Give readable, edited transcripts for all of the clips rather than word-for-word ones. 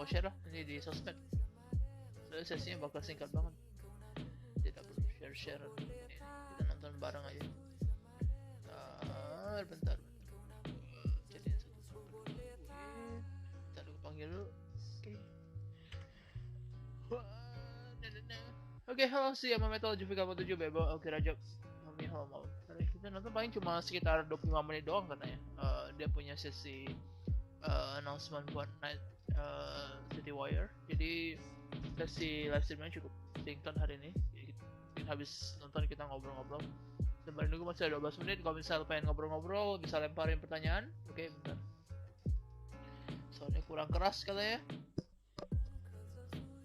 share lah ini di sosmed. Soalnya sesinya bakal singkat banget. Tidak perlu share ini. Kita nonton bareng aja. Bentar. Jadi satu. Bentar aku panggil dulu. Oke, halo sih sama Metal Juvika 7 Bebo. Oke, Rajab. Kami halo. Kita nonton paling cuma sekitar 25 menit doang katanya. Dia punya sesi announcement buat NightCityWire. Jadi sesi live streamnya cukup singkat hari ini. Jadi, habis nonton kita ngobrol-ngobrol. Sambil nunggu masih ada 12 menit. Kalau misal pengen ngobrol-ngobrol bisa lemparin pertanyaan. Oke, bentar. Soalnya kurang keras katanya.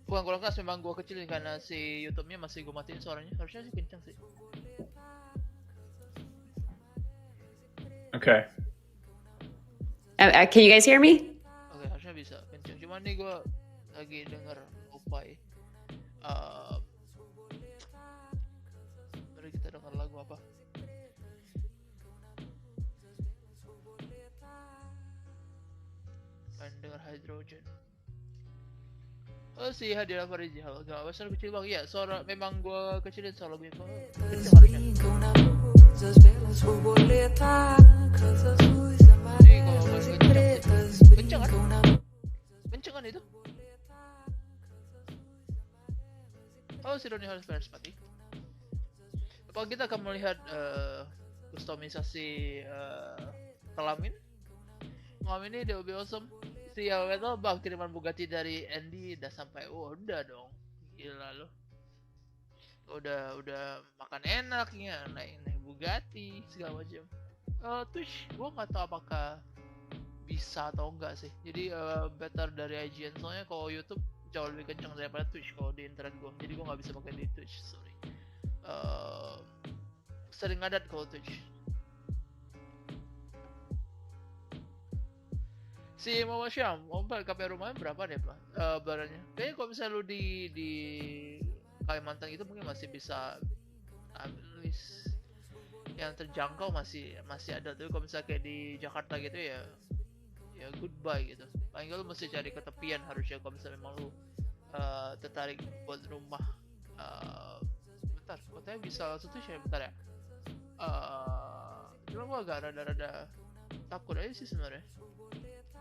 Bukan kurang keras, memang gua kecilin karena si YouTube-nya masih gua matiin suaranya. Harusnya sih kencang sih. Okay. Can you guys hear me? Oke, harusnya bisa kencang. Cuman nih gua lagi denger lo-fi. Mari kita denger lagu apa? Main denger Hydrogen. Oh si Hadiah Farizi, halo. Gak apa suara kecil bang? Iya, suara memang gue kecilin suara lagu itu kecil harusnya. Ini kalau gue kenceng kan? Kenceng kan itu? Oh si Doni harus Pati. Apa kita akan melihat kustomisasi kelamin? Kelamin ini dia lebih awesome. Si Metal bang kiriman Bugatti dari Andy udah sampai. Udah dong, gila lo. Udah makan enaknya naik Bugatti segala macam. Twitch gua nggak tahu apakah bisa atau enggak sih. Jadi better dari IGN, soalnya kalau YouTube jauh lebih kencang daripada Twitch kalau di internet gua. Jadi gua nggak bisa pakai di Twitch, sorry. Sering ngadat kalau Twitch. Si Mama Syam, KP rumahnya berapa deh pak? Barangnya. Kayaknya kalau misalnya lu di Kalimantan itu mungkin masih bisa list yang terjangkau masih ada. Tapi kalau misalnya kayak di Jakarta gitu ya goodbye gitu. Paling lu mesti cari ketepian harusnya kalau misalnya memang lu tertarik buat rumah. Bentar, katanya bisa langsung tuh ya bentar ya. Cuma gua agak rada takut aja sih sebenarnya.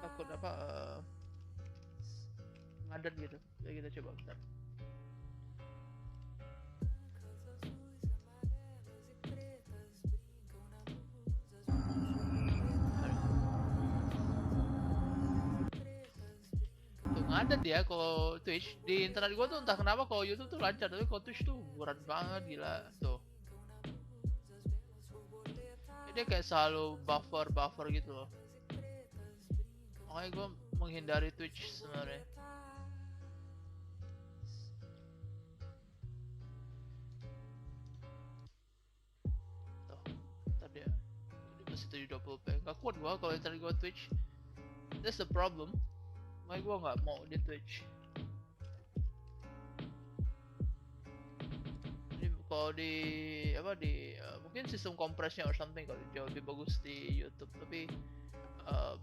Takut apa ngadat gitu. Ya kita coba bentar. Tuh ngadat ya kalau Twitch. Di internet gua tuh entah kenapa kalau YouTube tuh lancar, tapi kalau Twitch tuh berat banget gila tuh. Dia kayak selalu buffer gitu loh. Makanya gue menghindari Twitch sebenarnya. Tuh, tadi ya. Ini masih 720p. Gak kuat gue kalau internet gue Twitch. That's the problem. Makanya gue nggak mau di Twitch. Jadi kalau di mungkin sistem kompresnya or something kalau jauh lebih bagus di YouTube, tapi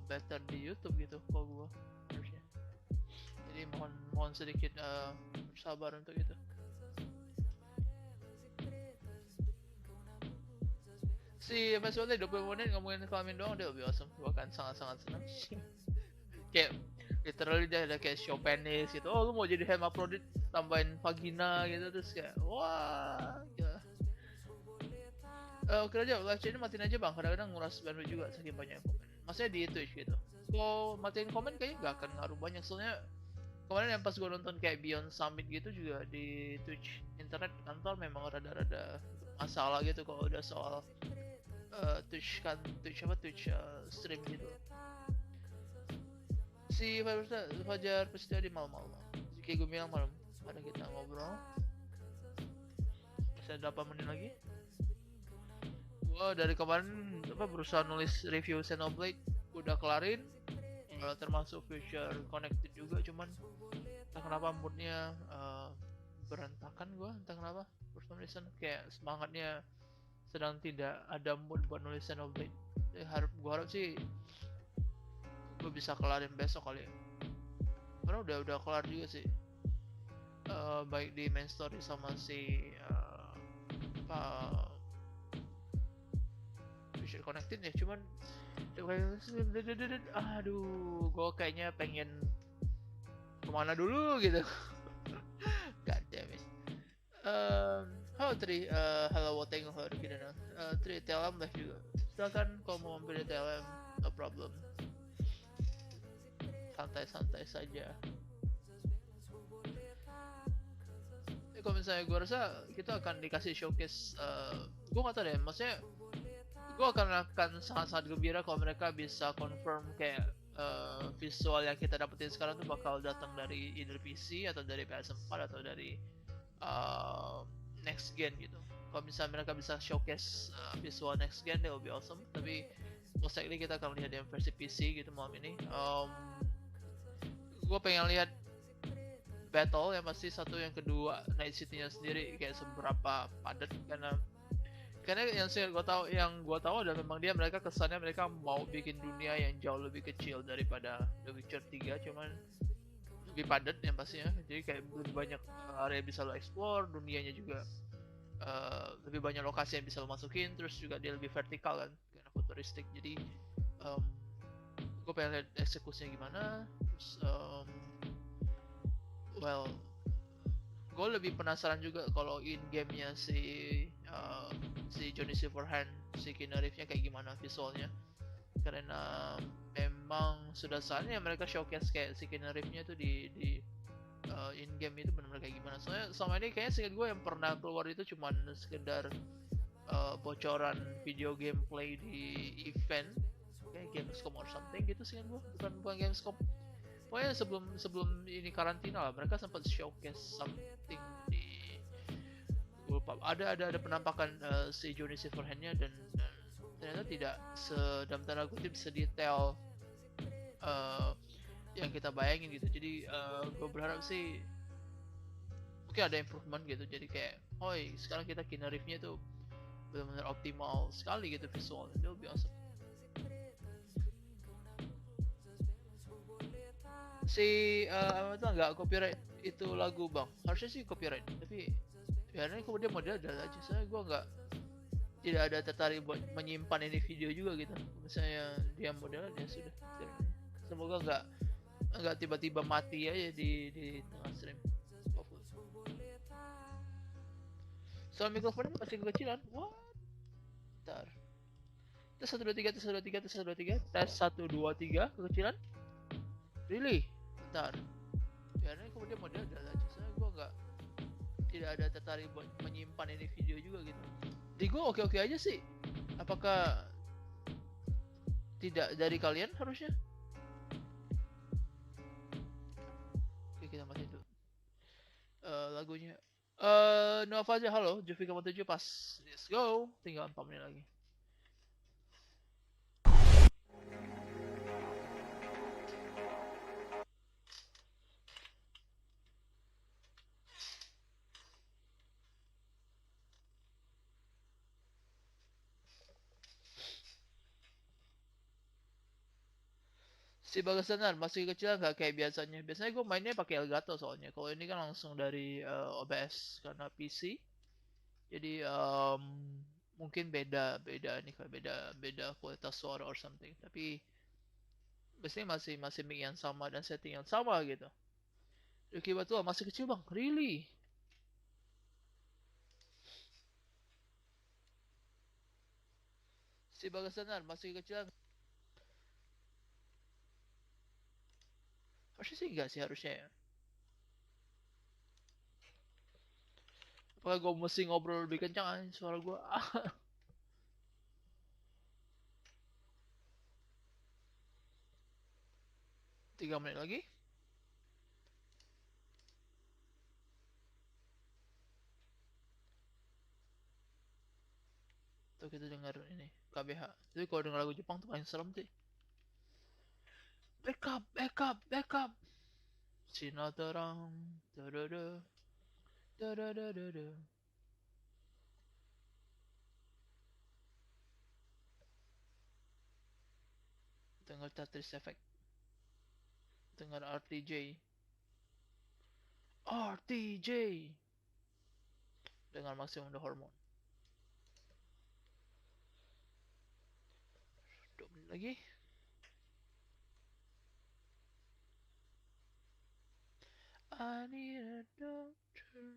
better di YouTube gitu kalau gua harusnya. Jadi mohon sedikit sabar untuk itu. Si Mas Wale 20 menit ngomongin kelamin doang dia lebih awesome. Gua kan sangat-sangat senang. Kayak literally dia ada kayak show penis gitu. Oh lu mau jadi hermaphrodit tambahin vagina gitu terus kayak wah gila. Oke aja live chat ini matiin aja bang, kadang-kadang nguras bandwidth juga saking banyak komen. Maksudnya di Twitch gitu. Kalau matiin komen kayaknya gak akan ngaruh banyak, soalnya kemarin yang pas gue nonton kayak Beyond Summit gitu juga di Twitch internet kantor memang rada-rada masalah gitu kalau udah soal Twitch stream gitu. Si Fajar pasti di malam-malam. Kayak gue bilang malam ada kita ngobrol. Bisa 8 menit lagi. Gua dari kemarin berusaha nulis review Xenoblade udah kelarin, termasuk future connected juga, cuman entah kenapa moodnya berantakan. Gua entah kenapa for some reason kayak semangatnya sedang tidak ada mood buat nulis Xenoblade. Gua harap sih gua bisa kelarin besok kali ya. Karena udah kelar juga sih. Baik di main story sama si visual connected ya, cuman aduh, gue kayaknya pengen kemana dulu gitu. God damn it. Halo Tri, halo Woteng, halo Kidana. Tri, TLM lah juga. Silakan kalau mau mampir di TLM, no problem. Santai-santai saja. Kalau misalnya gue rasa kita akan dikasih showcase, gue nggak tahu deh, maksudnya gue akan sangat-sangat gembira kalau mereka bisa confirm kayak visual yang kita dapetin sekarang tuh bakal datang dari either PC atau dari PS4 atau dari next gen gitu. Kalau misalnya mereka bisa showcase visual next gen, that will be awesome. Tapi most likely kita akan lihat yang versi PC gitu malam ini. Gue pengen lihat battle yang pasti satu yang kedua Night City-nya sendiri kayak seberapa padat, karena yang gue tahu adalah memang mereka kesannya mereka mau bikin dunia yang jauh lebih kecil daripada The Witcher 3, cuman lebih padat yang pastinya, jadi kayak lebih banyak area bisa lo explore, dunianya juga lebih banyak lokasi yang bisa lo masukin, terus juga dia lebih vertikal kan karena futuristik. Jadi gue pengen lihat eksekusinya gimana. Terus gue lebih penasaran juga kalau in gamenya si Johnny Silverhand, si Keanu Reeves-nya kayak gimana visualnya, karena memang sudah saatnya mereka showcase kayak si Keanu Reeves-nya tuh di in game itu benar-benar kayak gimana. Soalnya sama ini kayaknya seingat gue yang pernah keluar itu cuma sekedar bocoran video gameplay di event kayak Gamescom or something gitu seingat gue, bukan Gamescom. Pokoknya sebelum ini karantina lah, mereka sempat showcase something di lupa. Ada penampakan si Johnny Silverhand-nya dan ternyata tidak dalam tanda kutip sedetail yang kita bayangin gitu. Jadi gue berharap sih mungkin ada improvement gitu. Jadi kayak, sekarang kita Keanu Reeves-nya tuh benar-benar optimal sekali gitu visualnya. Itu biasa. Si itu nggak copyright itu lagu bang, harusnya sih copyright, tapi biarnya kemudian model adalah aja. Saya gue tidak ada tertarik buat menyimpan ini video juga gitu. Misalnya dia model, dia sudah. Semoga nggak tiba-tiba mati aja di tengah stream. Soal mikrofonnya masih kekecilan. What? Bentar. Tes 1 2 3 tes 1 2 3 tes 1 2 3 tes 1 2 3 kekecilan. Really? Bentar. Biarnya kemudian model adalah aja. Saya gue tidak ada tertarik buat menyimpan ini video juga gitu. Di gue oke-oke aja sih. Apakah tidak dari kalian harusnya? Oke, kita masih itu lagunya. Nova aja, halo, Jovi kamu 7 pas. Let's go. Tinggal 4 menit lagi. Si Bagas Danar masih kecil nggak kayak biasanya. Biasanya gue mainnya pakai Elgato soalnya. Kalau ini kan langsung dari OBS karena PC. Jadi mungkin beda nih, kayak beda kualitas suara or something. Tapi biasanya masih mic yang sama dan setting yang sama gitu. Yuki Batua masih kecil bang, really? Si Bagas Danar masih kecil. Harusnya sih enggak sih harusnya ya. Apakah gue mesti ngobrol lebih kencang suara gue? 3 menit lagi. Tuh kita dengar ini KBH. Tapi kalau dengar lagu Jepang tuh paling serem sih. Backup. Sinatarang, dadada, dadada. Dengar Tetris Effect. Dengar RTJ. RTJ dengan maksimum hormon. 2 menit lagi. I need a doctor.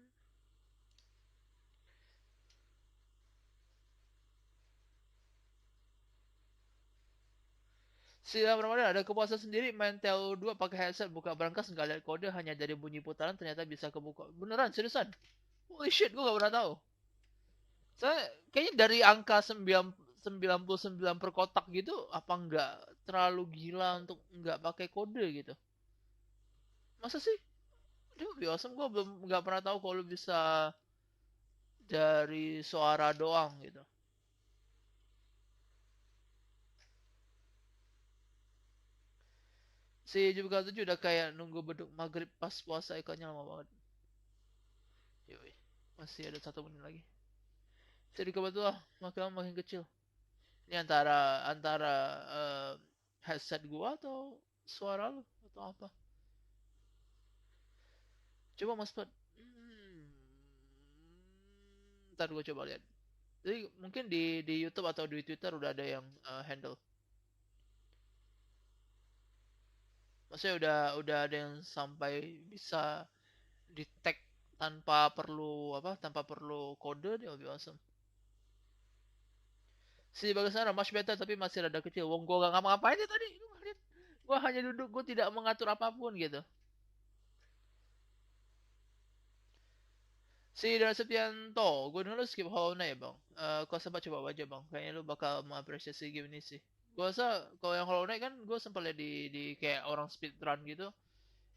Silam Ramadan ada kepuasan sendiri main TO2 pakai headset buka berangkas nggak lihat kode hanya dari bunyi putaran ternyata bisa kebuka. Beneran seriusan? Holy shit, gue nggak pernah tahu. Saya kayaknya dari angka 99 per kotak gitu apa nggak terlalu gila untuk nggak pakai kode gitu? Masa sih? Duh, awesome. Gue belum nggak pernah tahu kalau bisa dari suara doang gitu. Si juga 7 udah kayak nunggu beduk maghrib pas puasa ikannya lama banget. Yoi, masih ada 1 menit lagi. Jadi kebetulan makin kecil. Ini antara headset gua atau suara lu atau apa? Coba Mas Pat. Ntar gua coba lihat. Jadi mungkin di YouTube atau di Twitter udah ada yang handle. Maksudnya udah ada yang sampai bisa di tag tanpa perlu kode, dia lebih awesome. Si bagus sana much better tapi masih rada kecil. Wong gua gak ngapa-ngapain ya tadi. Gua hanya duduk, gua tidak mengatur apapun gitu. Si Dana Septianto, gue denger lu skip Hollow Knight ya bang. Kau sempat coba aja bang. Kayaknya lu bakal mengapresiasi game ini sih. Gue rasa kalau yang Hollow Knight kan gue sempat lihat di kayak orang speedrun gitu.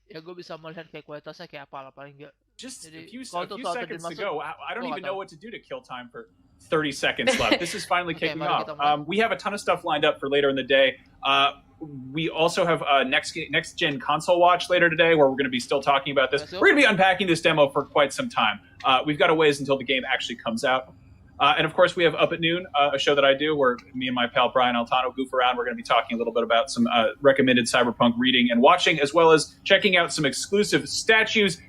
Ya gue bisa melihat kayak kualitasnya kayak apa lah paling enggak. Just a few seconds to go. I don't even know what to do to kill time for 30 seconds left. This is finally kicking off. We have a ton of stuff lined up for later in the day. We also have a next gen console watch later today where we're going to be still talking about this. We're going to be unpacking this demo for quite some time. We've got a ways until the game actually comes out. And of course, we have Up at Noon, a show that I do where me and my pal Brian Altano goof around. We're going to be talking a little bit about some recommended Cyberpunk reading and watching, as well as checking out some exclusive statues.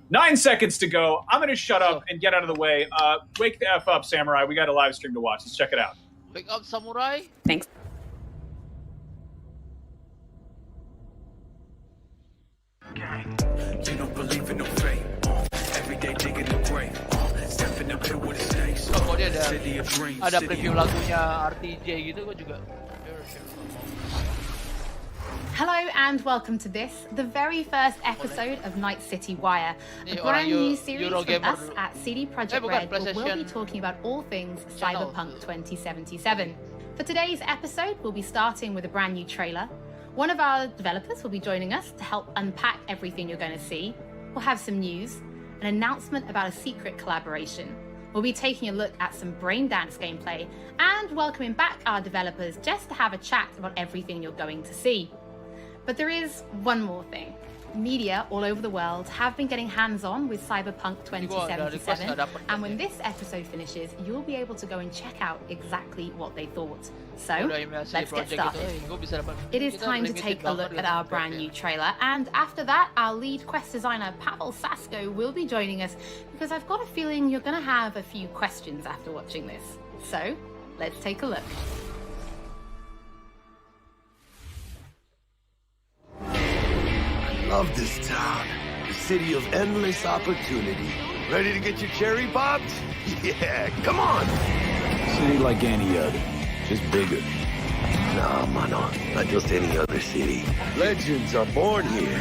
9 seconds to go. I'm going to shut up and get out of the way. Wake the F up, Samurai. We got a live stream to watch. Let's check it out. Wake up, Samurai. Thanks. You don't believe in no fate. Every day digging the grave. Stepping up to what it takes. Kalau dia ada preview lagunya RTJ gitu, gue juga. Hello and welcome to this, the very first episode of Night City Wire, a brand new series from us at CD Projekt Red, where we'll be talking about all things Cyberpunk 2077. For today's episode, we'll be starting with a brand new trailer. One of our developers will be joining us to help unpack everything you're going to see. We'll have some news, an announcement about a secret collaboration. We'll be taking a look at some Braindance gameplay and welcoming back our developers just to have a chat about everything you're going to see. But there is one more thing. Media all over the world have been getting hands-on with Cyberpunk 2077, and when this episode finishes, you'll be able to go and check out exactly what they thought. So, let's get started. It is time to take a look at our brand new trailer, and after that, our lead quest designer, Pavel Sasko, will be joining us, because I've got a feeling you're going to have a few questions after watching this. So, let's take a look. Love this town. The city of endless opportunity. Ready to get your cherry popped? Yeah, come on. City like any other, just bigger. Nah, mano, not just any other city. Legends are born here.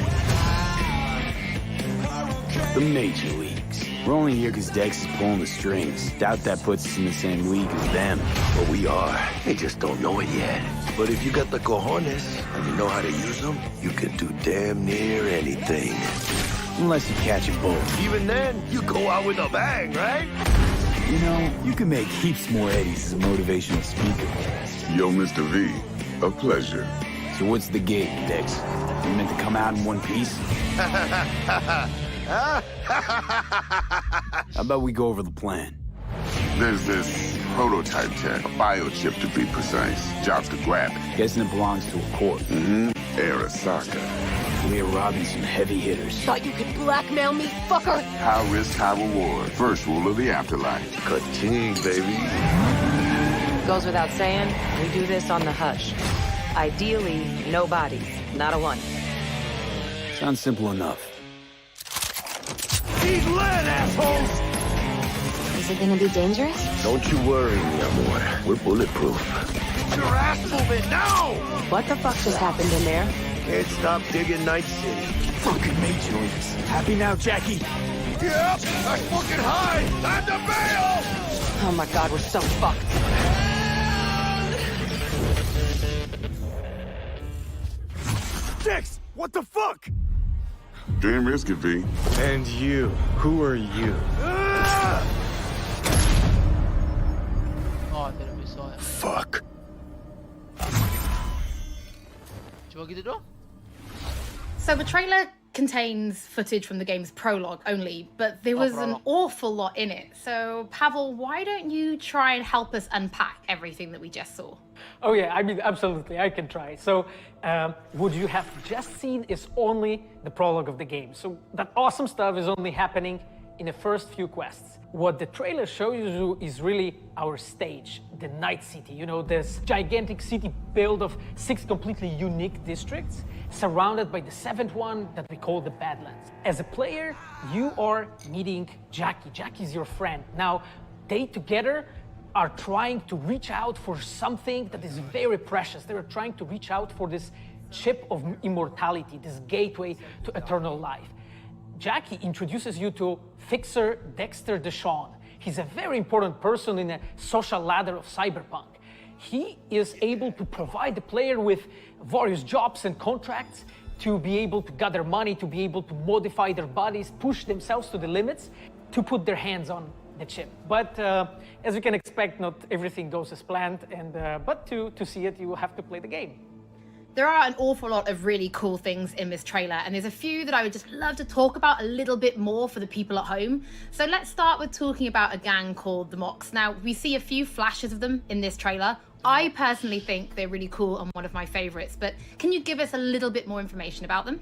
The major leagues. We're only here because Dex is pulling the strings. Doubt that puts us in the same league as them. But we are. They just don't know it yet. But if you got the cojones and you know how to use them, you can do damn near anything. Unless you catch a bull. Even then, you go out with a bang, right? You know, you can make heaps more eddies as a motivational speaker. Yo, Mr. V, a pleasure. So what's the gig, Dex? You meant to come out in one piece? How about we go over the plan? There's this prototype tech, a biochip to be precise. Job's to grab it. Guessing it belongs to a corp. Arasaka. We're robbing some heavy hitters. Thought you could blackmail me, fucker? High risk, high reward. First rule of the afterlife. Ka-ching, baby. Goes without saying, we do this on the hush. Ideally, no bodies, not a one. Sounds simple enough. He's lit, assholes! Is it gonna be dangerous? Don't you worry, mi amor. We're bulletproof. Get your ass moving now! What the fuck just happened in there? Can't stop digging Night City. Fucking major leagues. Happy now, Jackie? Yep, that's fucking high! Time to bail! Oh my god, we're so fucked. Dex, what the fuck? Damn risky, V. And you, who are you? Oh, tidak bisa ya. Fuck. Cuma gitu doang. So the trailer contains footage from the game's prologue only, but there was an awful lot in it. So Pavel, why don't you try and help us unpack everything that we just saw? Oh yeah, I mean, absolutely, I can try. So what you have just seen is only the prologue of the game. So that awesome stuff is only happening in the first few quests. What the trailer shows you is really our stage, the Night City. You know, this gigantic city built of 6 completely unique districts, surrounded by the 7th one that we call the Badlands. As a player, you are meeting Jackie. Jackie's your friend. Now, they together are trying to reach out for something that is very precious. They are trying to reach out for this chip of immortality, this gateway to eternal life. Jackie introduces you to Fixer Dexter Deshawn. He's a very important person in a social ladder of Cyberpunk. He is able to provide the player with various jobs and contracts to be able to gather money, to be able to modify their bodies, push themselves to the limits, to put their hands on the chip. But as you can expect, not everything goes as planned, and but to see it, you have to play the game. There are an awful lot of really cool things in this trailer, and there's a few that I would just love to talk about a little bit more for the people at home. So let's start with talking about a gang called the Mocks. Now, we see a few flashes of them in this trailer. I personally think they're really cool and one of my favorites, but can you give us a little bit more information about them?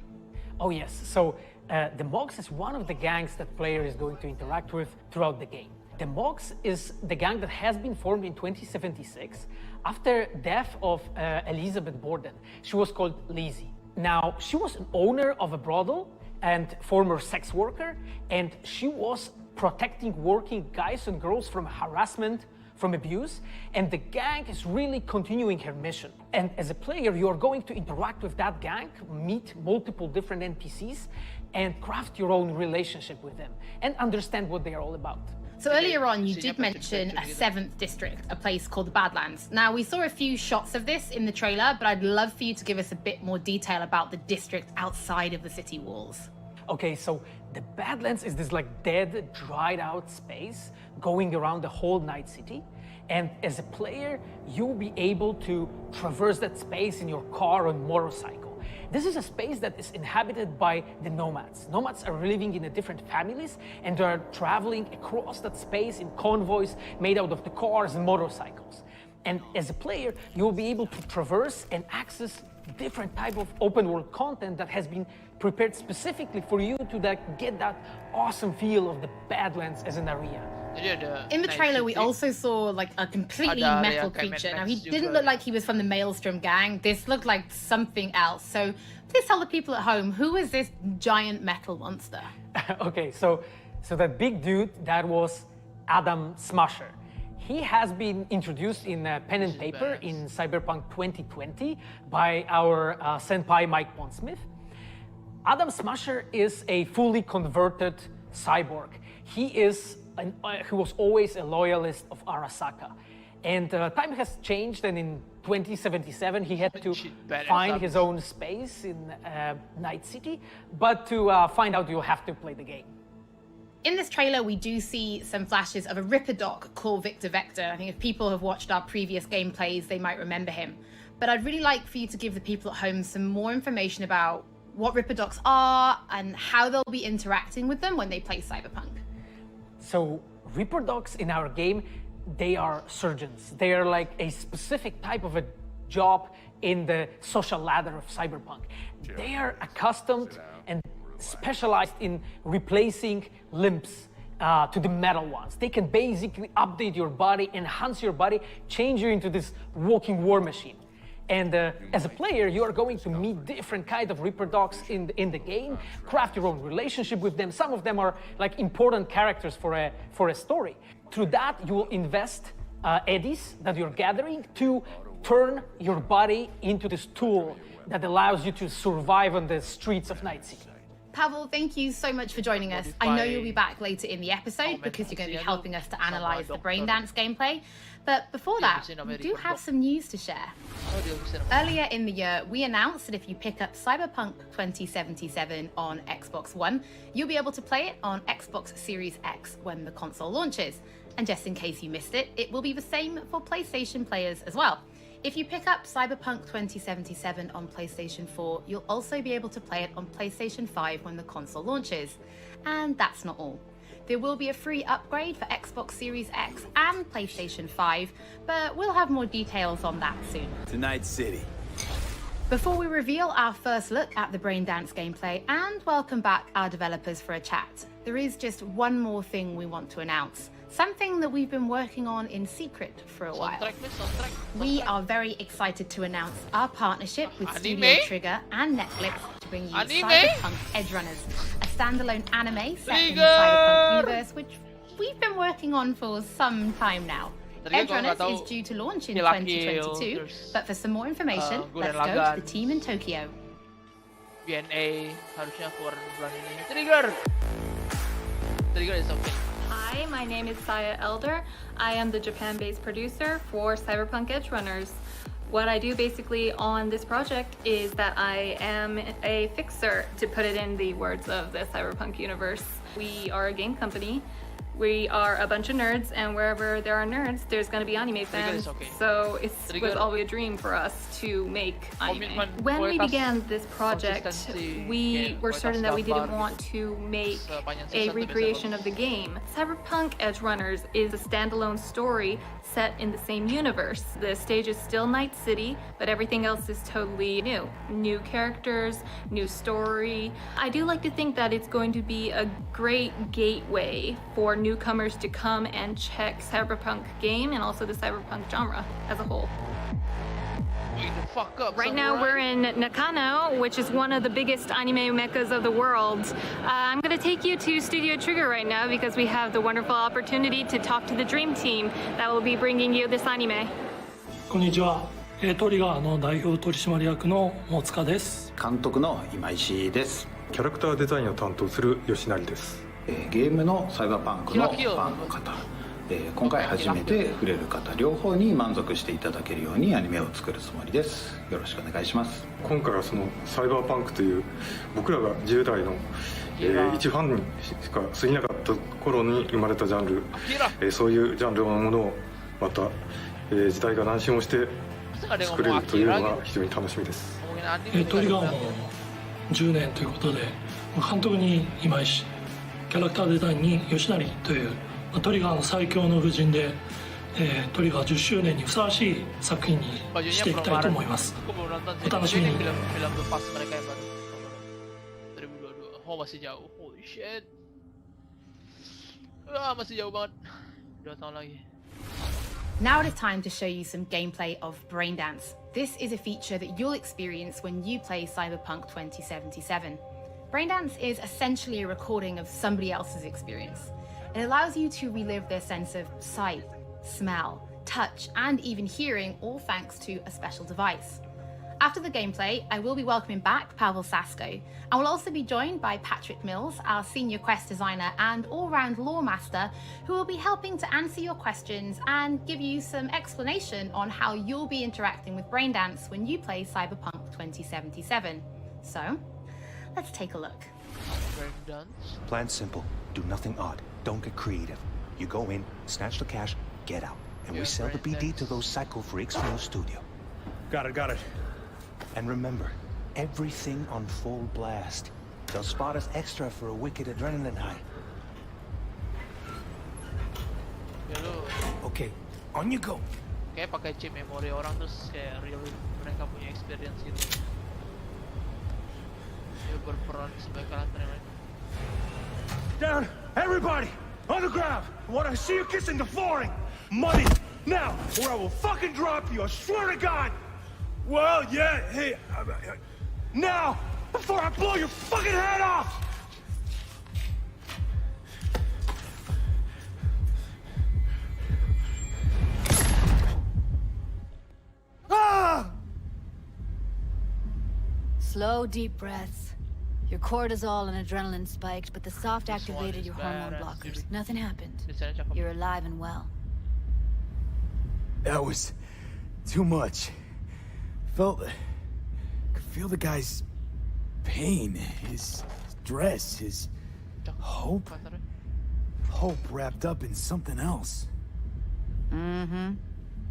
Oh yes, so the Mocks is one of the gangs that player is going to interact with throughout the game. The Mocks is the gang that has been formed in 2076 after death of Elizabeth Borden. She was called Lizzie. Now, she was an owner of a brothel and former sex worker, and she was protecting working guys and girls from harassment, from abuse, and the gang is really continuing her mission. And as a player, you are going to interact with that gang, meet multiple different NPCs, and craft your own relationship with them, and understand what they are all about. So earlier on, you did mention a 7th district, a place called the Badlands. Now, we saw a few shots of this in the trailer, but I'd love for you to give us a bit more detail about the district outside of the city walls. Okay, so the Badlands is this like dead, dried out space going around the whole Night City. And as a player, you'll be able to traverse that space in your car or motorcycle. This is a space that is inhabited by the nomads. Nomads are living in different families and are traveling across that space in convoys made out of the cars and motorcycles. And as a player, you'll be able to traverse and access different type of open world content that has been prepared specifically for you to get that awesome feel of the Badlands as an area. In the trailer, we also saw like a completely metal creature. Now, he didn't look like he was from the Maelstrom gang. This looked like something else. So please tell the people at home, who is this giant metal monster? Okay, so that big dude, that was Adam Smasher. He has been introduced in pen and paper in Cyberpunk 2020 by our senpai Mike Pondsmith. Adam Smasher is a fully converted cyborg. He was always a loyalist of Arasaka. And time has changed, and in 2077 he had to find his own space in Night City. But to find out, you'll have to play the game. In this trailer, we do see some flashes of a Ripper Doc called Victor Vector. I think if people have watched our previous gameplays, they might remember him. But I'd really like for you to give the people at home some more information about what Ripper Docs are and how they'll be interacting with them when they play Cyberpunk. So Ripper Docs in our game, they are surgeons. They are like a specific type of a job in the social ladder of Cyberpunk. They are accustomed and specialized in replacing limbs to the metal ones. They can basically update your body, enhance your body, change you into this walking war machine. And as a player, you are going to meet different kind of reproducts in the game, craft your own relationship with them. Some of them are like important characters for a story. Through that, you will invest eddies that you're gathering to turn your body into this tool that allows you to survive on the streets of Night City. Pavel, thank you so much for joining us. I know you'll be back later in the episode because you're going to be helping us to analyze the Braindance gameplay. But before that, we do have some news to share. Earlier in the year, we announced that if you pick up Cyberpunk 2077 on Xbox One, you'll be able to play it on Xbox Series X when the console launches. And just in case you missed it, it will be the same for PlayStation players as well. If you pick up Cyberpunk 2077 on PlayStation 4, you'll also be able to play it on PlayStation 5 when the console launches. And that's not all. There will be a free upgrade for Xbox Series X and PlayStation 5, but we'll have more details on that soon. To Night City. Before we reveal our first look at the Braindance gameplay and welcome back our developers for a chat, there is just one more thing we want to announce. Something that we've been working on in secret for a while. We are very excited to announce our partnership with Studio Trigger and Netflix to bring you Cyberpunk Edgerunners, a standalone anime set in the Cyberpunk universe, which we've been working on for some time now. Edgerunners is due to launch in 2022, but for some more information, let's go to the team in Tokyo. BNA harusnya keluar bulan ini. Trigger is okay. Hi, my name is Saya Elder. I am the Japan-based producer for Cyberpunk Edgerunners. What I do basically on this project is that I am a fixer, to put it in the words of the Cyberpunk universe. We are a game company. We are a bunch of nerds, and wherever there are nerds, there's going to be anime fans. So it was always a dream for us to make anime. When we began this project, we were certain that we didn't want to make a recreation of the game. Cyberpunk Edgerunners is a standalone story set in the same universe. The stage is still Night City, but everything else is totally new. New characters, new story. I do like to think that it's going to be a great gateway for newcomers to come and check Cyberpunk game and also the Cyberpunk genre as a whole. Right now we're in Nakano, which is one of the biggest anime meccas of the world. I'm going to take you to Studio Trigger right now because we have the wonderful opportunity to talk to the dream team that will be bringing you this anime. こんにちは。トリガーの代表取締役の大塚です。監督の今石です。キャラクターデザインを担当する吉成です。ゲームのサイバーパンクのファンの方、今回初めて触れる方両方に満足していただけるようにアニメを作るつもりです。よろしくお願いします。今回はそのサイバーパンクという僕らが10代の、一ファンにしか過ぎなかった頃に生まれたジャンル、そういうジャンルのものをまた、時代が乱心をして作れるというのが非常に楽しみです。トリガーも10年ということで、監督に今石、キャラクターデザインに吉成というトリガーの最強の布陣で、トリガー10周年にふさわしい作品にしていきたいと思います。お楽しみに。Masih jauh. Holy shit. Masih jauh banget. 2 tahun lagi. Now it is time to show you some gameplay of Braindance. This is a feature that you'll experience when you play Cyberpunk 2077. Braindance is essentially a recording of somebody else's experience. It allows you to relive their sense of sight, smell, touch, and even hearing, all thanks to a special device. After the gameplay, I will be welcoming back Pavel Sasko, and we'll also be joined by Patrick Mills, our senior quest designer and all-round lore master, who will be helping to answer your questions and give you some explanation on how you'll be interacting with Braindance when you play Cyberpunk 2077. So, let's take a look. Plan simple. Do nothing odd. Don't get creative. You go in, snatch the cash, get out. And we sell the BD to those psycho freaks from the studio. Got it. And remember, everything on full blast. They'll spot us extra for a wicked adrenaline high. Okay, on you go. kayak pakai chip memori orang terus kayak real mereka punya experience gitu. Dia berperan sebagai karakter yang lain. Down, everybody, on the ground. I want to see you kissing the flooring. Money, now, or I will fucking drop you. I swear to God. Well, yeah, hey, now, before I blow your fucking head off. Slow, deep breaths. Your cortisol and adrenaline spiked, but the soft activated your hormone blockers. Nothing happened. You're alive and well. That was too much. Could feel the guy's pain, his stress, his hope. Hope wrapped up in something else. Mm-hmm.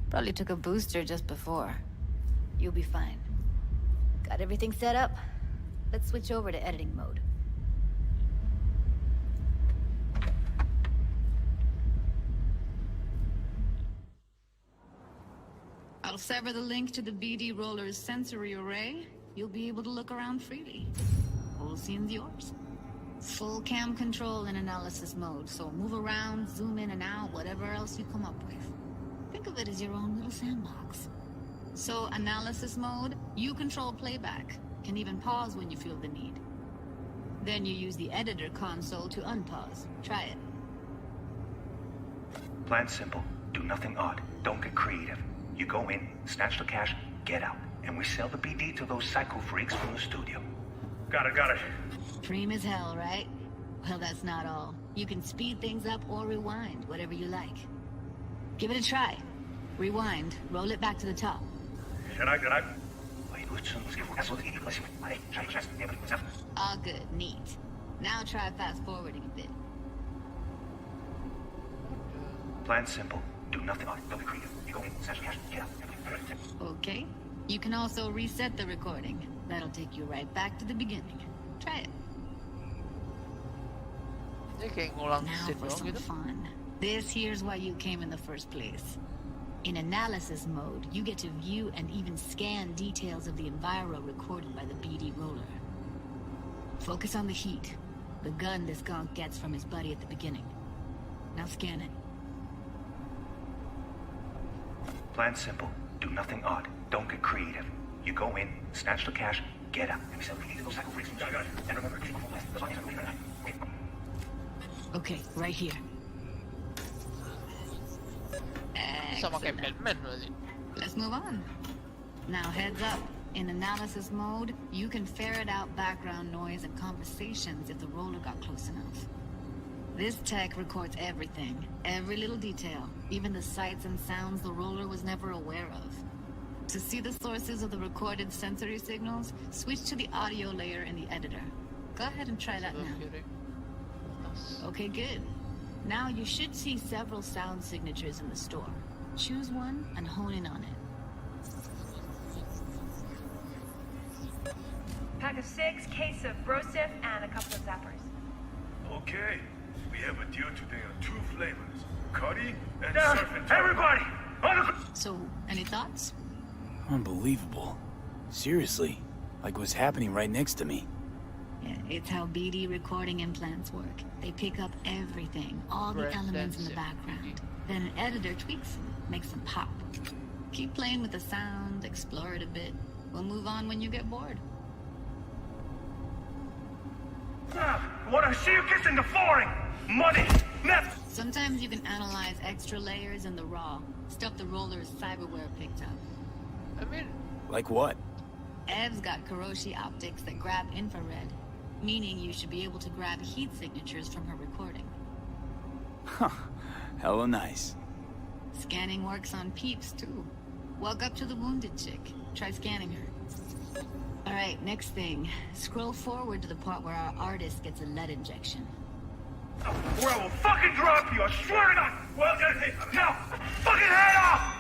Probably took a booster just before. You'll be fine. Got everything set up? Let's switch over to editing mode. I'll sever the link to the BD Roller's sensory array. You'll be able to look around freely. Whole scene's yours. Full cam control in analysis mode, so move around, zoom in and out, whatever else you come up with. Think of it as your own little sandbox. So, analysis mode, you control playback. Can even pause when you feel the need. Then you use the editor console to unpause. Try it. Plan simple. Do nothing odd. Don't get creative. You go in, snatch the cash, get out. And we sell the BD to those psycho freaks from the studio. Got it. Preem as hell, right? Well, that's not all. You can speed things up or rewind, whatever you like. Give it a try. Rewind, roll it back to the top. Can I? All good, neat. Now try fast forwarding a bit. Plan simple. Do nothing odd. Don't be creative. You go in, snatch the cash, get out. Okay. You can also reset the recording. That'll take you right back to the beginning. Try it. Now for some fun. This here's why you came in the first place. In analysis mode, you get to view and even scan details of the enviro recorded by the BD Roller. Focus on the heat, the gun this gonk gets from his buddy at the beginning. Now scan it. Plan simple. Do nothing odd. Don't get creative. You go in, snatch the cash, get out. And we sell the BD to those psycho freaks from the studio. And remember, okay, right here. Let's move on. Now heads up. In analysis mode, you can ferret out background noise and conversations if the roller got close enough. This tech records everything, every little detail, even the sights and sounds the roller was never aware of. To see the sources of the recorded sensory signals, switch to the audio layer in the editor. Go ahead and try that now. Okay, good. Now you should see several sound signatures in the store. Choose one and hone in on it. Pack of 6, case of Brosif, and a couple of zappers. Okay, we have a deal today on 2 flavors. Curry and surf and everybody! So, any thoughts? Unbelievable. Seriously, like what's happening right next to me. Yeah, it's how BD recording implants work. They pick up everything, all the elements in the background. Then an editor tweaks them, makes them pop. Keep playing with the sound, explore it a bit. We'll move on when you get bored. Want to see you kissing the flooring! Money! Net! Sometimes you can analyze extra layers in the raw, stuff the roller's cyberware picked up. Like what? Ev's got Kiroshi optics that grab infrared, meaning you should be able to grab heat signatures from her recording. Huh. Hella nice. Scanning works on peeps, too. Walk up to the wounded chick. Try scanning her. Alright, next thing. Scroll forward to the part where our artist gets a lead injection. Or I will fucking drop you, I swear to God! Well, now, fucking head off!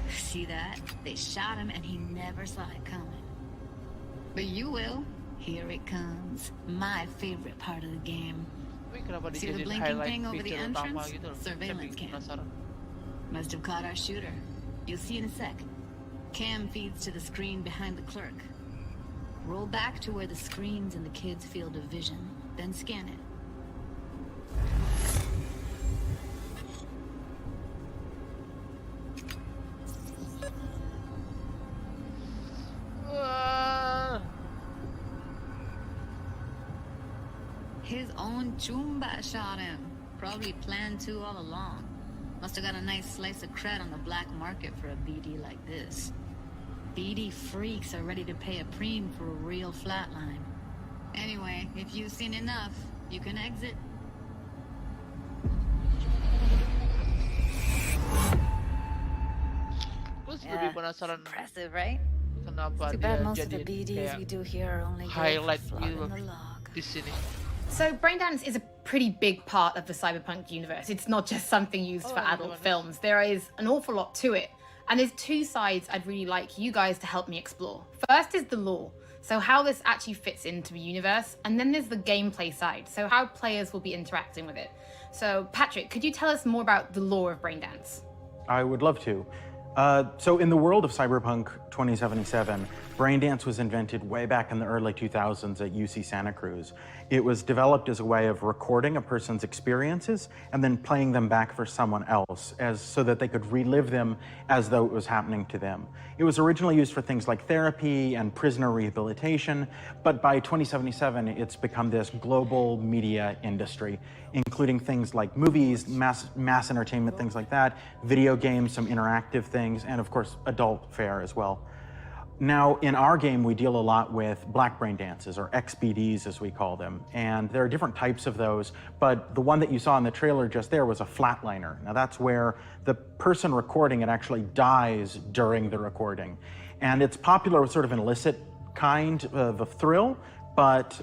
See that? They shot him and he never saw it coming. But you will. Here it comes. My favorite part of the game. See the blinking thing over the entrance? Surveillance cam. Must have caught our shooter. You'll see in a sec. Cam feeds to the screen behind the clerk. Roll back to where the screen's in the kid's field of vision, then scan it. His own Chumba shot him. Probably planned to all along. Must have got a nice slice of cred on the black market for a BD like this. BD freaks are ready to pay a preem for a real flatline. Anyway, if you've seen enough, you can exit. Yeah, impressive, right? Kenapa Too bad most of the BDs we do here are only highlight in the log. di sini. So Braindance is a pretty big part of the Cyberpunk universe. It's not just something used for adult films. There is an awful lot to it. And there's two sides I'd really like you guys to help me explore. First is the lore, so how this actually fits into the universe. And then there's the gameplay side, so how players will be interacting with it. So Patrick, could you tell us more about the lore of Braindance? I would love to. So in the world of Cyberpunk 2077, Braindance was invented way back in the early 2000s at UC Santa Cruz. It was developed as a way of recording a person's experiences and then playing them back for someone else so that they could relive them as though it was happening to them. It was originally used for things like therapy and prisoner rehabilitation, but by 2077, it's become this global media industry, including things like movies, mass entertainment, things like that, video games, some interactive things, and of course, adult fare as well. Now, in our game, we deal a lot with black brain dances, or XBDs as we call them, and there are different types of those, but the one that you saw in the trailer just there was a flatliner. Now, that's where the person recording it actually dies during the recording. And it's popular with sort of an illicit kind of a thrill, but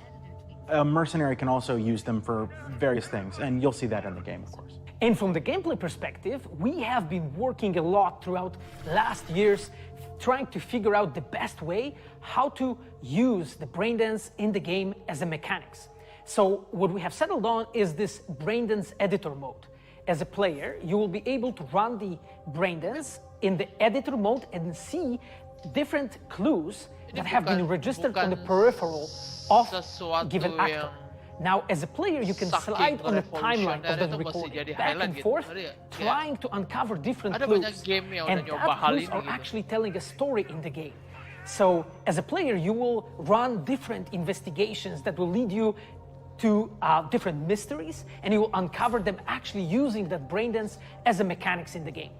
a mercenary can also use them for various things, and you'll see that in the game, of course. And from the gameplay perspective, we have been working a lot throughout last years trying to figure out the best way how to use the braindance in the game as a mechanics. So what we have settled on is this braindance editor mode. As a player, you will be able to run the braindance in the editor mode and see different clues that have been registered on the peripheral of a given actor. Now, as a player, you can slide on the timeline of the recording back and forth, trying to uncover different clues. And that clues are actually telling a story in the game. So, as a player, you will run different investigations that will lead you to different mysteries, and you will uncover them actually using that braindance as a mechanics in the game.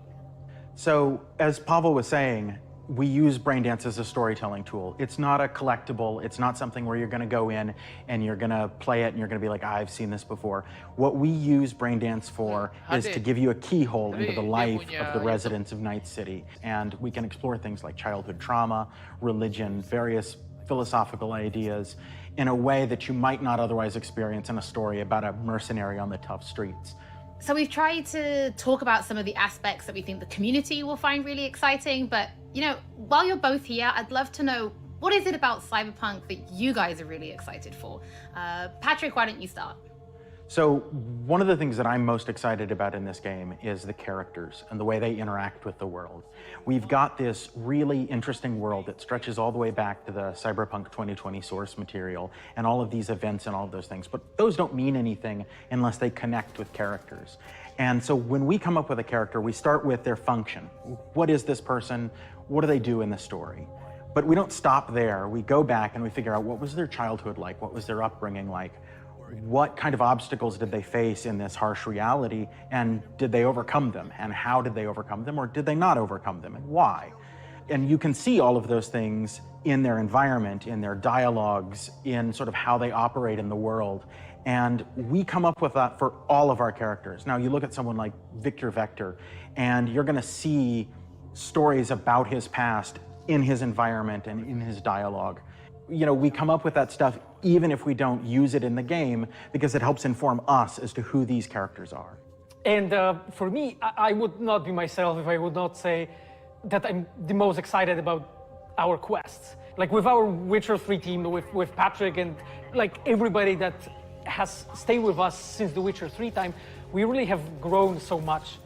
So, as Pavel was saying, we use Braindance as a storytelling tool. It's not a collectible. It's not something where you're going to go in and you're going to play it and you're going to be like, I've seen this before. What we use Braindance for is to give you a keyhole into the life of the residents of Night City. And we can explore things like childhood trauma, religion, various philosophical ideas in a way that you might not otherwise experience in a story about a mercenary on the tough streets. So we've tried to talk about some of the aspects that we think the community will find really exciting, but you know, while you're both here, I'd love to know, what is it about Cyberpunk that you guys are really excited for? Patrick, why don't you start? So one of the things that I'm most excited about in this game is the characters and the way they interact with the world. We've got this really interesting world that stretches all the way back to the Cyberpunk 2020 source material and all of these events and all of those things, but those don't mean anything unless they connect with characters. And so when we come up with a character, we start with their function. What is this person? What do they do in the story? But we don't stop there. We go back and we figure out, what was their childhood like? What was their upbringing like? What kind of obstacles did they face in this harsh reality, and did they overcome them? And how did they overcome them, or did they not overcome them, and why? And you can see all of those things in their environment, in their dialogues, in sort of how they operate in the world. And we come up with that for all of our characters. Now, you look at someone like Victor Vector, and you're going to see stories about his past in his environment and in his dialogue. You know, we come up with that stuff even if we don't use it in the game, because it helps inform us as to who these characters are. And for me, I would not be myself if I would not say that I'm the most excited about our quests. Like with our Witcher 3 team, with Patrick and like everybody that has stayed with us since the Witcher 3 time, we really have grown so much.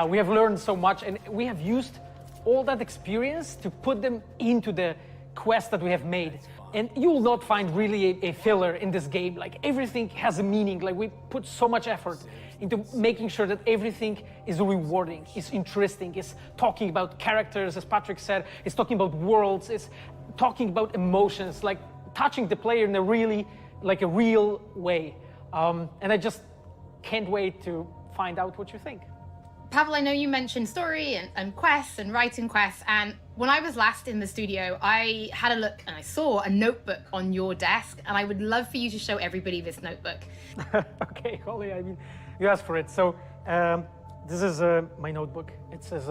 We have learned so much, and we have used all that experience to put them into the quest that we have made. And you will not find really a filler in this game. Like everything has a meaning. Like we put so much effort into making sure that everything is rewarding, is interesting, is talking about characters, as Patrick said, is talking about worlds, is talking about emotions, like touching the player in a really, like a real way. And I just can't wait to find out what you think. Pavel, I know you mentioned story and quests and writing quests, and when I was last in the studio, I had a look and I saw a notebook on your desk, and I would love for you to show everybody this notebook. Okay, Holly, I mean, you asked for it. So this is my notebook. It says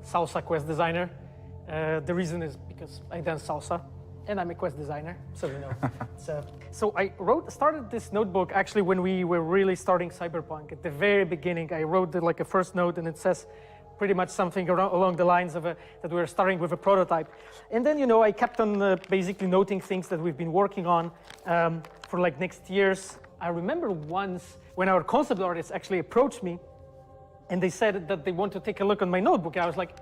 Salsa Quest Designer. The reason is because I dance salsa, and I'm a quest designer, so you know. So I started this notebook actually when we were really starting Cyberpunk. At the very beginning, I wrote like a first note, and it says pretty much something along the lines of that we were starting with a prototype. And then, you know, I kept on basically noting things that we've been working on for like next years. I remember once when our concept artists actually approached me, and they said that they want to take a look on my notebook. And I was like,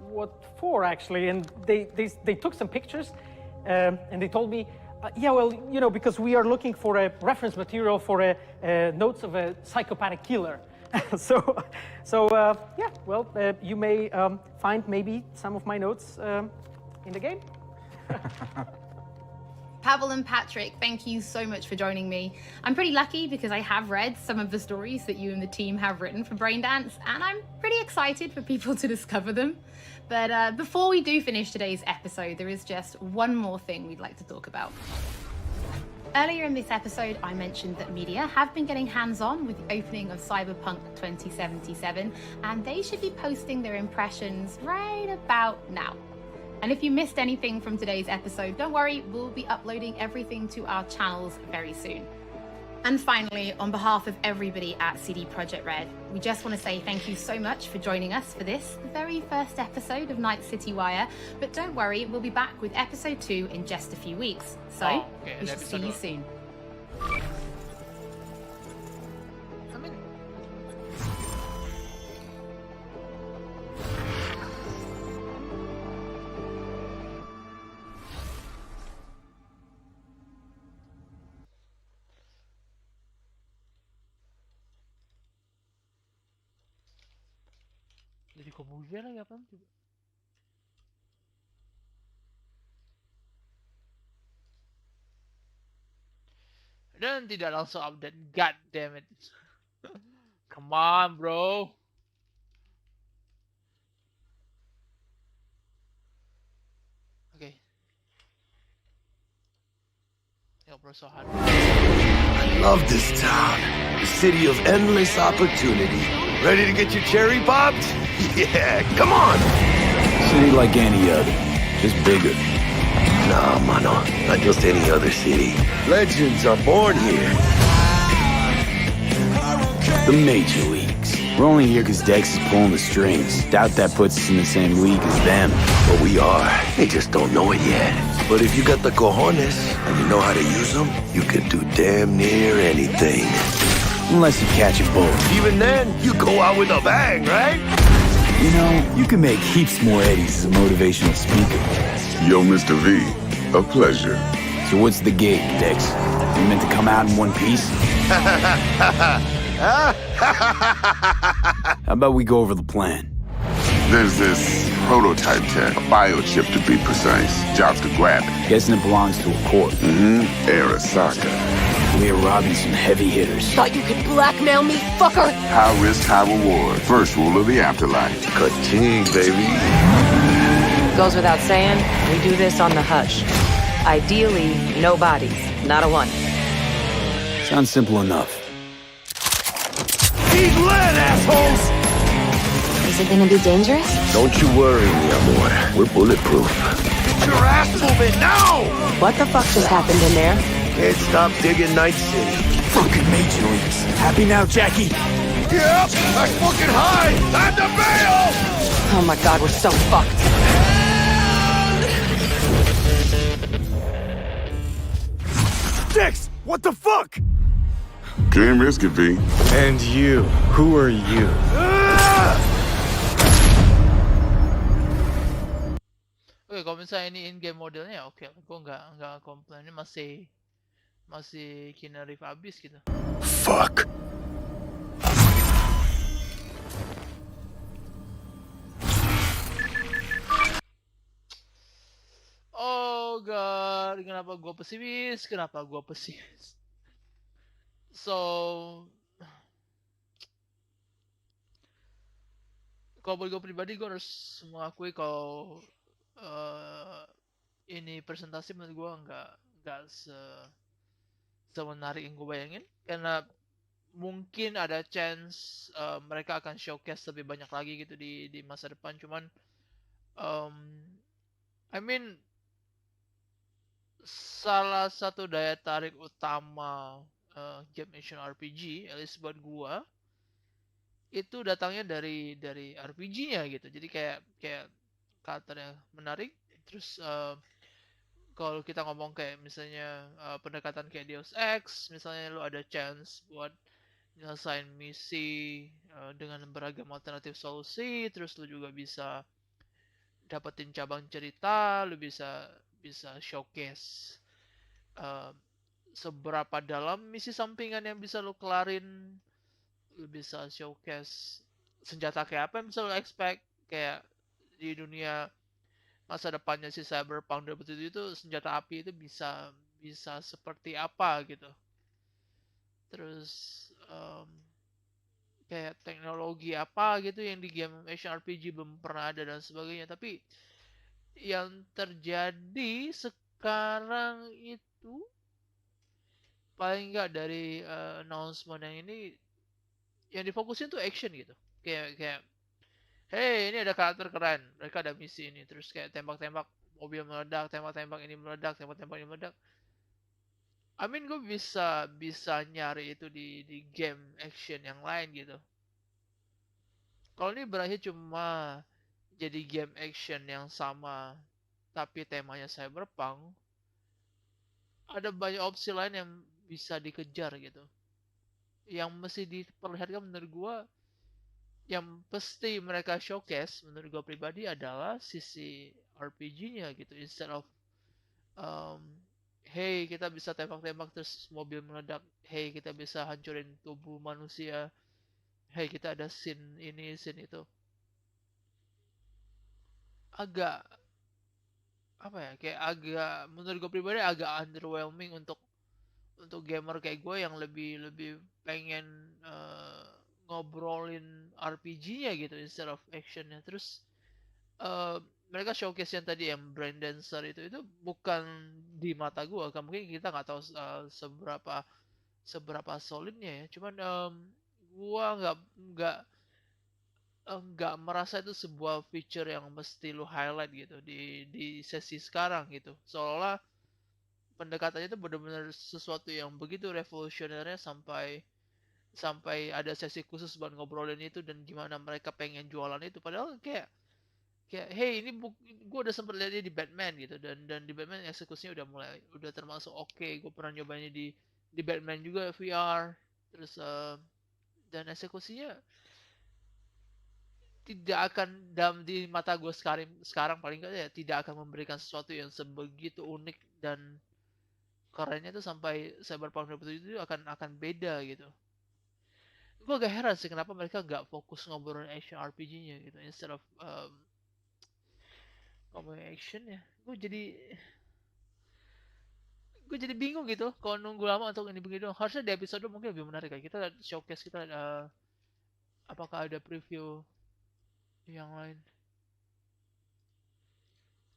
what for actually? And they took some pictures, and they told me, yeah, well, you know, because we are looking for a reference material for notes of a psychopathic killer. Yeah, well, you may find maybe some of my notes in the game. Pavel and Patrick, thank you so much for joining me. I'm pretty lucky because I have read some of the stories that you and the team have written for Braindance, and I'm pretty excited for people to discover them. But before we do finish today's episode, there is just one more thing we'd like to talk about. Earlier in this episode, I mentioned that media have been getting hands-on with the opening of Cyberpunk 2077, and they should be posting their impressions right about now. And if you missed anything from today's episode, don't worry, we'll be uploading everything to our channels very soon. And finally, on behalf of everybody at CD Projekt Red, we just want to say thank you so much for joining us for this, the very first episode of Night City Wire. But don't worry, we'll be back with episode 2 in just a few weeks. So, we shall see you soon. Jadi kau bouger lagi apa coba? Dan tidak langsung update. God damn it. Come on, bro. Okay. Yo, bro, so hard. I love this town. The city of endless opportunity. Ready to get your cherry popped? Yeah, come on! City like any other, just bigger. Nah, mano, not just any other city. Legends are born here. The major leagues. We're only here because Dex is pulling the strings. Doubt that puts us in the same league as them. But we are. They just don't know it yet. But if you got the cojones and you know how to use them, you can do damn near anything. Unless you catch a bullet. Even then, you go out with a bang, right? You know, you can make heaps more eddies as a motivational speaker. Yo, Mr. V, a pleasure. So what's the gig, Dex? You meant to come out in one piece? How about we go over the plan? There's this prototype tech, a biochip to be precise. Job's to grab it. Guessing it belongs to a corp. Arasaka. We're robbing some heavy hitters. Thought you could blackmail me, fucker? High risk, high reward. First rule of the afterlife. Ka-ching, baby. Goes without saying, we do this on the hush. Ideally, no bodies, not a one. Sounds simple enough. He's lit, assholes! Is it gonna be dangerous? Don't you worry, mi amor. We're bulletproof. Get your ass moving now! What the fuck just happened in there? Can't stop digging Night City. Fucking major leagues. Happy now, Jackie? Yep, I'm fucking high! Time to bail! Oh my god, we're so fucked. Sticks! What the fuck? Game risky, V. And you, who are you? Oke, kalau misalnya ini in-game modelnya oke, gue nggak komplain, ini masih Keanu Reeves abis gitu. Fuck. Oh god, kenapa gue pesimis? So, kalau buat gue pribadi, gue harus mengakui kalau ini presentasi menurut gue nggak semenarik yang gue bayangin, karena mungkin ada chance mereka akan showcase lebih banyak lagi gitu di masa depan. Cuman I mean, salah satu daya tarik utama game action RPG, at least buat gua, itu datangnya dari RPG-nya gitu. Jadi kayak karakternya menarik. Terus kalau kita ngomong kayak misalnya pendekatan kayak Deus Ex, misalnya lu ada chance buat nyelesain misi dengan beragam alternatif solusi, terus lu juga bisa dapetin cabang cerita, lu bisa showcase seberapa dalam misi sampingan yang bisa lu kelarin, lu bisa showcase senjata kayak apa yang bisa lu expect, kayak di dunia masa depannya si Cyberpunk 2077 itu senjata api itu bisa seperti apa gitu. Terus kayak teknologi apa gitu yang di game action RPG belum pernah ada dan sebagainya. Tapi yang terjadi sekarang itu paling nggak dari announcement yang ini, yang difokusin tuh action gitu. Kayak hey, ini ada karakter keren, mereka ada misi ini, terus kayak tembak-tembak mobil meledak, tembak-tembak ini meledak, tembak-tembak ini meledak. I mean, gue bisa nyari itu di game action yang lain gitu. Kalau ini berakhir cuma jadi game action yang sama tapi temanya Cyberpunk, ada banyak opsi lain yang bisa dikejar gitu. Yang mesti diperlihatkan menurut gue, yang pasti mereka showcase menurut gue pribadi adalah sisi RPG-nya gitu, instead of hey, kita bisa tembak-tembak terus mobil meledak, hey, kita bisa hancurin tubuh manusia, hey, kita ada scene ini, scene itu. Agak apa ya, kayak agak, menurut gue pribadi agak underwhelming untuk gamer kayak gue yang lebih pengen ngobrolin RPG-nya gitu instead of actionnya. Terus mereka showcase yang tadi yang Brain Dancer itu bukan di mata gue, kan mungkin kita nggak tahu seberapa solidnya ya. Cuman gue nggak merasa itu sebuah feature yang mesti lu highlight gitu di sesi sekarang gitu. Seolah pendekatannya itu benar-benar sesuatu yang begitu revolusionernya sampai ada sesi khusus buat ngobrolin itu dan gimana mereka pengen jualan itu. Padahal kayak hey, ini gue udah sempet lihat dia di Batman gitu, dan di Batman eksekusinya udah termasuk oke. Gue pernah nyobainnya di Batman juga VR, terus dan eksekusinya tidak akan di mata gue sekarang paling nggak ya, tidak akan memberikan sesuatu yang sebegitu unik dan kerennya tuh sampai Cyberpunk 2077 itu akan beda gitu. Gue agak heran sih kenapa mereka nggak fokus ngobrolin action RPG-nya gitu instead of ngomongin action ya. Gue jadi bingung gitu kalau nunggu lama untuk ini begitu. Harusnya di episode mungkin lebih menarik kan. Kita showcase, kita apakah ada preview yang lain.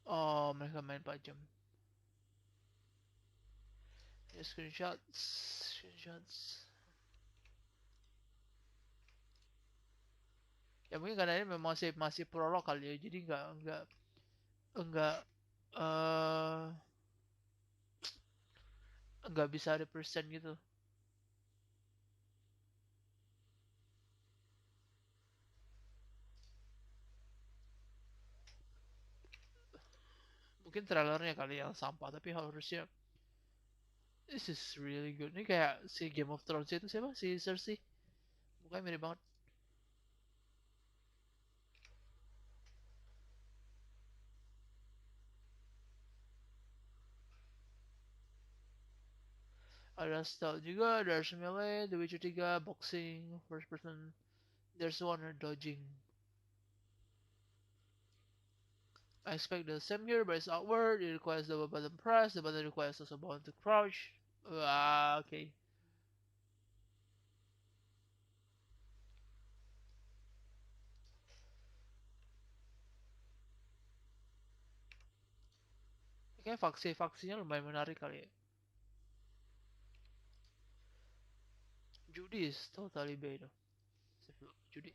Oh, mereka main 4 jam. Ya, screenshots. Ya mungkin karena ini memang masih prolog kali ya, jadi nggak bisa ada persen gitu. Mungkin trailernya kali yang sampah, tapi harusnya This is really good. Ini kayak si Game of Thrones itu siapa? Si Cersei. Mukanya mirip banget. Ada stealth juga, there's melee, The Witcher 3, boxing, first person. There's one dodging. I expect the same here, but it's outward. It requires double button press. The button requires also button to crouch. Okay. Kayaknya faksinya lumayan menarik kali ya. Judi is totally bad. Judi.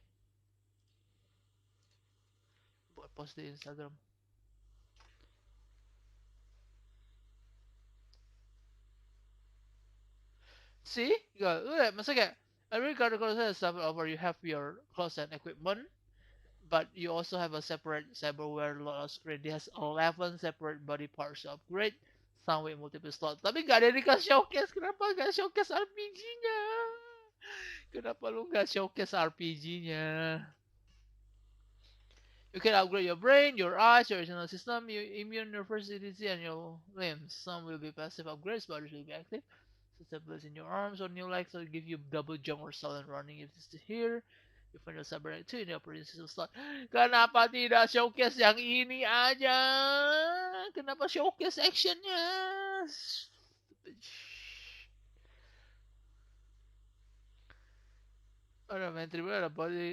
Buat post di Instagram. See? Maksudnya kayak every card has stuff over you have your clothes and equipment, but you also have a separate cyberware lot screen. It has 11 separate body parts to upgrade, some with multiple slots. Tapi gak ada dikasih showcase. Kenapa gak showcase RPG-nya? Kenapa lu gak showcase RPG-nya? You can upgrade your brain, your eyes, your internal system, your immune, your first CDC, and your limbs. Some will be passive upgrades, but others will be active. Stabilize in your arms or new legs, so give you double jump or silent running. If this is here, you find your Cyberpunk 2 in the operating system slot. Kenapa tidak showcase yang ini aja? Kenapa showcase actionnya?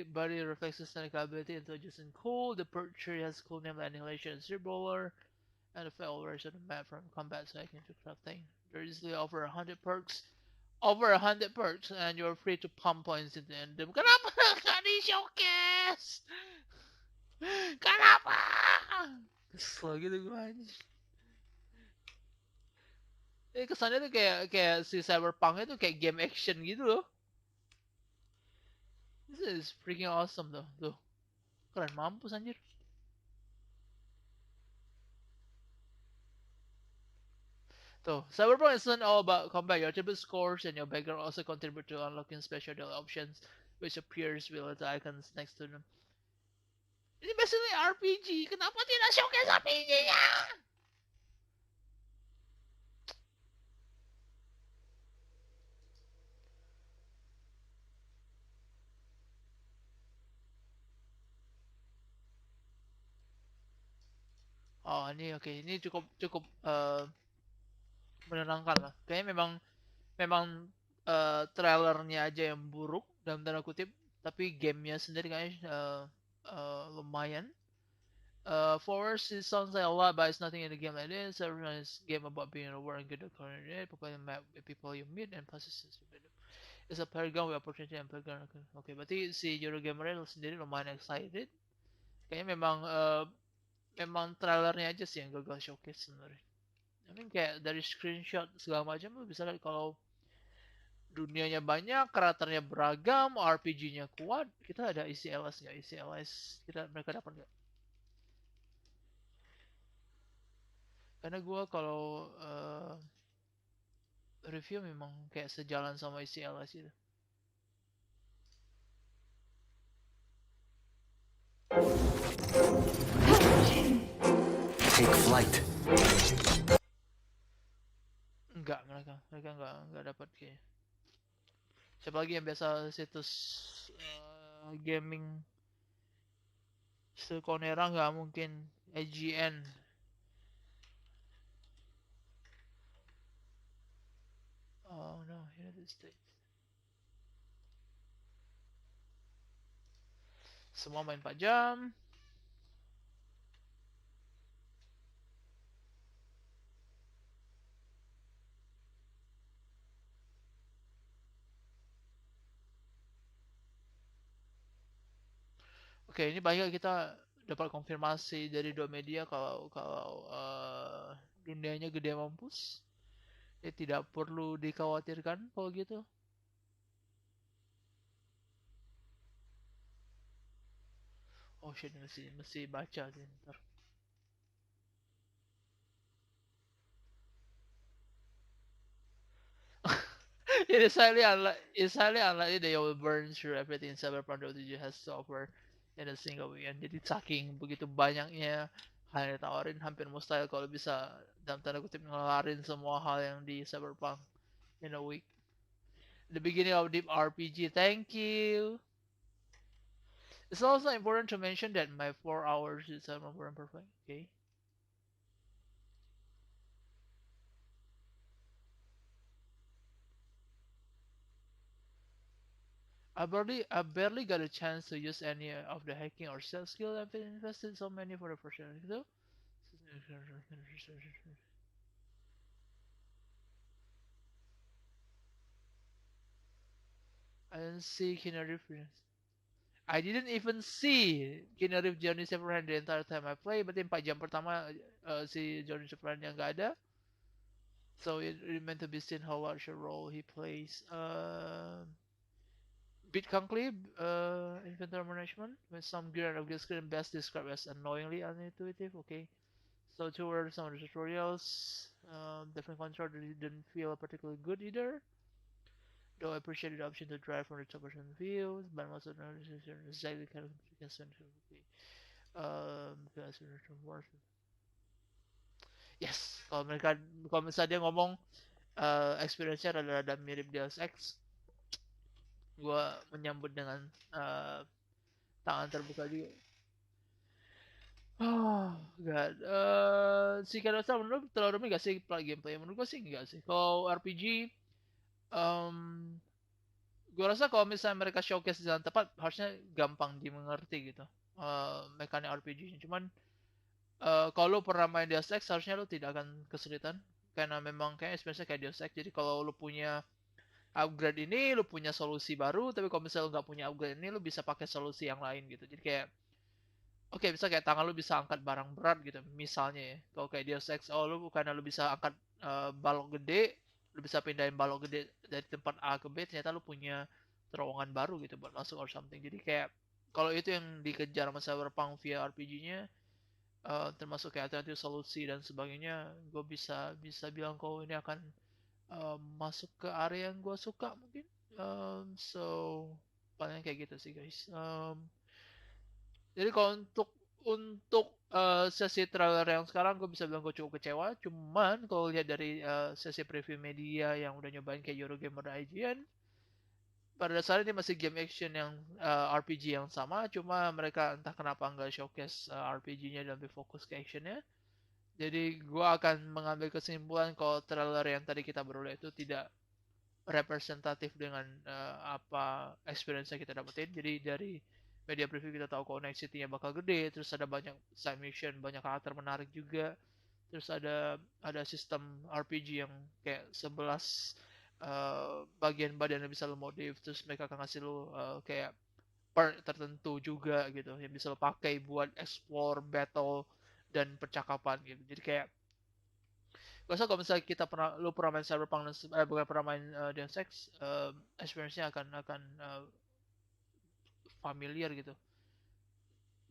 Body reflex system ability, intelligence and cool. The perk tree has cool name annihilation and zero bowler, and the fail version of the map from combat second to crafting. There is over 100 perks. Over 100 perks, and you're free to pump points in the end. Kenapa nggak di showcase? Kenapa? Kesel gitu gue anjir. Kesannya tuh kayak si Cyberpunk itu kayak game action gitu loh. This is freaking awesome tuh. Keren mampus anjir. So, Cyberpunk isn't all about combat. Your attribute scores and your background also contribute to unlocking special options, which appears with the icons next to them. Ini basically RPG. Kenapa tidak showcase RPG-nya? Oh, ini oke. Ini cukup menenangkan lah. Kayaknya memang trailernya aja yang buruk dalam tanda kutip, tapi gamenya sendiri kayaknya lumayan. Force it sounds like a lot, but it's nothing in the game like this. Everyone is game about being a world and good coordinate, popular map with people you meet and places. It's a playground with opportunity and playground. Oke, berarti si Eurogamer sendiri lumayan excited. Kayaknya memang trailernya aja sih yang gagal showcase sebenarnya. I mean kayak dari screenshot segala macam lu bisa lihat kalau dunianya banyak, karakternya beragam, RPG-nya kuat. Kita ada isi LS nggak? Isi LS mereka dapat nggak? Karena gue kalau review memang kayak sejalan sama isi LS itu. Take flight. Enggak, mereka enggak dapat kayaknya. Siapa lagi yang biasa situs gaming sekonera nggak mungkin IGN. Oh no, United States. Semua main 4 jam. Oke, ini banyak kita dapat konfirmasi dari dua media kalau dunianya gede mampus. Ya tidak perlu dikhawatirkan kalau gitu. Oh shit, mesti baca sih ntar. It's highly unlikely they will burn through everything Cyberpunk 2077 has to offer in a single weekend. Jadi saking begitu banyaknya hal yang ditawarin, hampir mustahil kalau bisa dalam tanda kutip ngelarin semua hal yang di Cyberpunk in a week. The beginning of deep RPG, thank you. It's also important to mention that my 4 hours is not perfect. Okay. I barely got a chance to use any of the hacking or stealth skill I've invested so many for the first time. So, I didn't see Keanu Reeves. I didn't even see Keanu Reeves Johnny Silverhand the entire time I play. Berarti 4 jam pertama si Johnny Silverhand yang nggak ada. So it remains to be seen how large a role he plays. Bit concrete, inventory management with some gear and upgrade screen best described as annoyingly unintuitive. Okay, so towards some of the tutorials, different control didn't feel particularly good either. Though I appreciate the option to drive from the top person view, but most of the exactly kind of yes, kalau misalnya dia ngomong experience-nya rada-rada mirip Deus Ex, gue menyambut dengan tangan terbuka juga. Oh god, si Kadosa menurut terlalu rumit gak sih gameplay? Menurut gue sih enggak sih. Kalau RPG, gue rasa kalau misalnya mereka showcase jalan tepat, harusnya gampang dimengerti gitu. Mekanik RPG-nya. Cuman kalau lo pernah main Deus Ex, harusnya lo tidak akan kesulitan. Karena memang kayak experience-nya kayak Deus Ex. Jadi kalau lo punya upgrade ini, lo punya solusi baru. Tapi kalau misalnya lo nggak punya upgrade ini, lo bisa pakai solusi yang lain gitu. Jadi kayak oke, bisa kayak tangan lu bisa angkat barang berat gitu, misalnya ya. Kalau kayak Deus Ex, lu karena lu bisa angkat balok gede, lu bisa pindahin balok gede dari tempat A ke B, ternyata lu punya terowongan baru gitu buat masuk or something. Jadi kayak kalau itu yang dikejar sama Cyberpunk via RPG-nya, termasuk kayak alternatif solusi dan sebagainya, gue bisa bilang kalau ini akan masuk ke area yang gue suka mungkin. So paling kayak gitu sih guys. Jadi kalau untuk sesi trailer yang sekarang gue bisa bilang gue cukup kecewa. Cuman kalau lihat dari sesi preview media yang udah nyobain kayak Eurogamer dan IGN, pada dasarnya ini masih game action yang RPG yang sama. Cuma mereka entah kenapa nggak showcase RPG-nya dan lebih fokus ke actionnya. Jadi gue akan mengambil kesimpulan kalau trailer yang tadi kita beroleh itu tidak representatif dengan apa experience-nya kita dapetin. Jadi dari media preview kita tahu kalau Night City-nya bakal gede, terus ada banyak side mission, banyak karakter menarik juga, terus ada sistem RPG yang kayak 11 bagian badan yang bisa lo modif, terus mereka akan ngasih lo kayak part tertentu juga gitu yang bisa lo pakai buat explore, battle, dan percakapan gitu. Jadi kayak gue rasa kalau misalnya lo pernah main Cyberpunk bukan pernah main Deus Ex, experience-nya akan familiar gitu.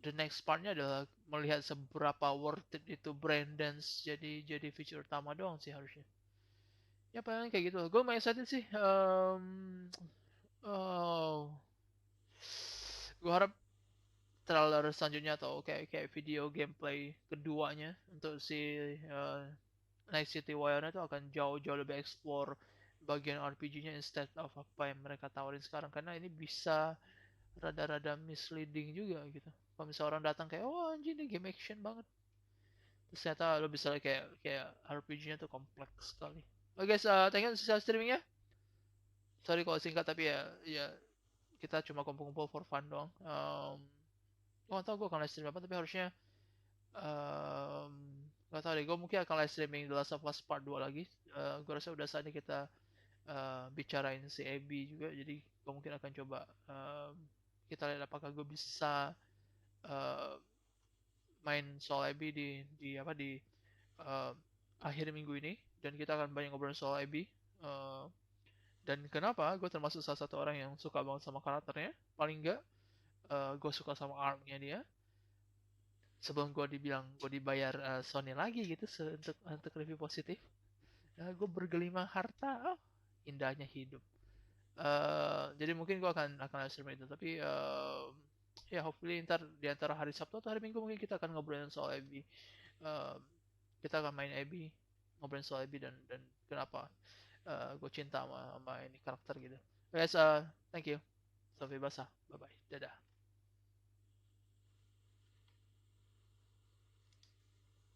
The next partnya adalah melihat seberapa worth it itu brain dance jadi feature utama doang sih harusnya. Ya paling kayak gitu. Gue main excited sih. Gue harap trailer selanjutnya atau kayak video gameplay keduanya untuk si NightCityWire-nya itu akan jauh lebih explore bagian RPG-nya instead of apa yang mereka tawarin sekarang, karena ini bisa rada-rada misleading juga gitu. Kalau misalnya orang datang kayak, oh anjing ini game action banget, terus ternyata lo bisa kayak RPG-nya tuh kompleks sekali. Oke guys, thank you sisa streamingnya. Sorry kalau singkat tapi ya kita cuma kumpul-kumpul for fun doang. Gue gak tau gue akan live stream apa, tapi harusnya gak tau deh, gue mungkin akan live streaming The Last of Us Part 2 lagi. Gue rasa udah saatnya kita bicarain si Abby juga, jadi gue mungkin akan coba kita lihat apakah gue bisa main soal Abby di akhir minggu ini, dan kita akan banyak ngobrol soal Abby. Dan kenapa gue termasuk salah satu orang yang suka banget sama karakternya, paling enggak gue suka sama arc-nya dia. Sebelum gue dibayar Sony lagi gitu untuk review positif, gue bergelimang harta. Oh indahnya hidup. Jadi mungkin gue akan live stream itu, tapi ya hopefully ntar di antara hari Sabtu atau hari Minggu mungkin kita akan ngobrolin soal Abby. Kita akan main Abby, ngobrolin soal Abby dan kenapa gue cinta sama ini karakter gitu. Guys, thank you. Sampai basah. Bye bye. Dadah.